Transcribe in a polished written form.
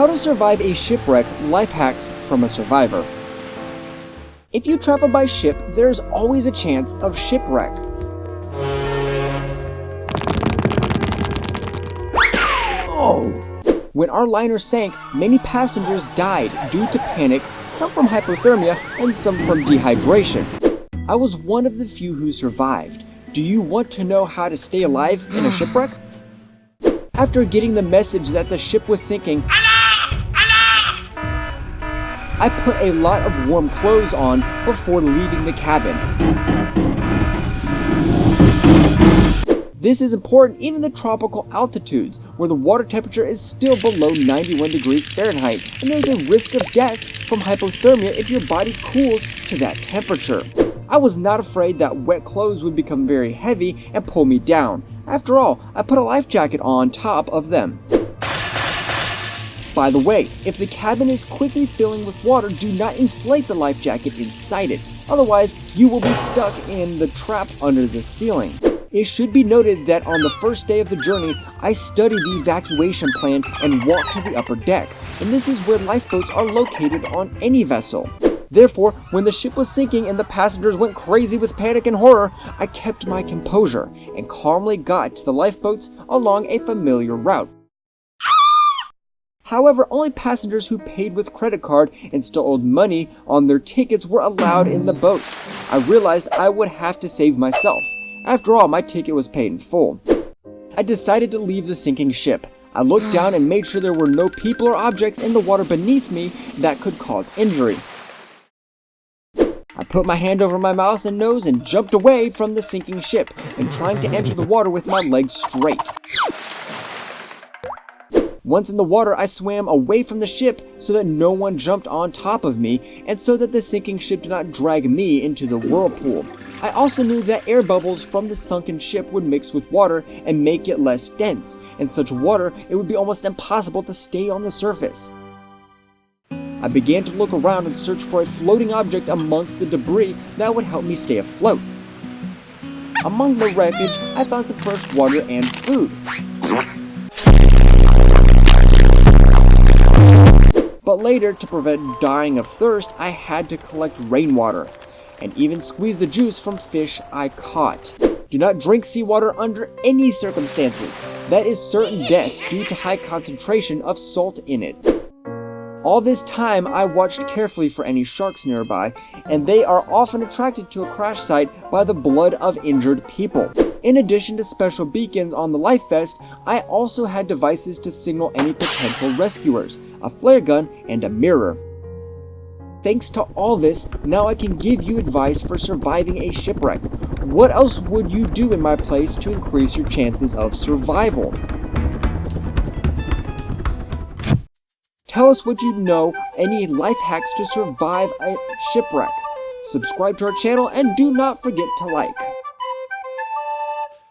How to survive a shipwreck, life hacks from a survivor. If you travel by ship, there's always a chance of shipwreck. Oh! When our liner sank, many passengers died due to panic, some from hypothermia and some from dehydration. I was one of the few who survived. Do you want to know how to stay alive in a shipwreck? After getting the message that the ship was sinking, I put a lot of warm clothes on before leaving the cabin. This is important even in the tropical altitudes, where the water temperature is still below 91 degrees Fahrenheit, and there's a risk of death from hypothermia if your body cools to that temperature. I was not afraid that wet clothes would become very heavy and pull me down. After all, I put a life jacket on top of them. By the way, if the cabin is quickly filling with water, do not inflate the life jacket inside it. Otherwise, you will be stuck in the trap under the ceiling. It should be noted that on the first day of the journey, I studied the evacuation plan and walked to the upper deck, and this is where lifeboats are located on any vessel. Therefore, when the ship was sinking and the passengers went crazy with panic and horror, I kept my composure and calmly got to the lifeboats along a familiar route. However, only passengers who paid with credit card and still owed money on their tickets were allowed in the boats. I realized I would have to save myself. After all, my ticket was paid in full. I decided to leave the sinking ship. I looked down and made sure there were no people or objects in the water beneath me that could cause injury. I put my hand over my mouth and nose and jumped away from the sinking ship and trying to enter the water with my legs straight. Once in the water, I swam away from the ship so that no one jumped on top of me and so that the sinking ship did not drag me into the whirlpool. I also knew that air bubbles from the sunken ship would mix with water and make it less dense. In such water, it would be almost impossible to stay on the surface. I began to look around and search for a floating object amongst the debris that would help me stay afloat. Among the wreckage, I found some fresh water and food. But later, to prevent dying of thirst, I had to collect rainwater and even squeeze the juice from fish I caught. Do not drink seawater under any circumstances. That is certain death due to high concentration of salt in it. All this time, I watched carefully for any sharks nearby, and they are often attracted to a crash site by the blood of injured people. In addition to special beacons on the life vest, I also had devices to signal any potential rescuers, a flare gun, and a mirror. Thanks to all this, now I can give you advice for surviving a shipwreck. What else would you do in my place to increase your chances of survival? Tell us what you know, any life hacks to survive a shipwreck. Subscribe to our channel and do not forget to like.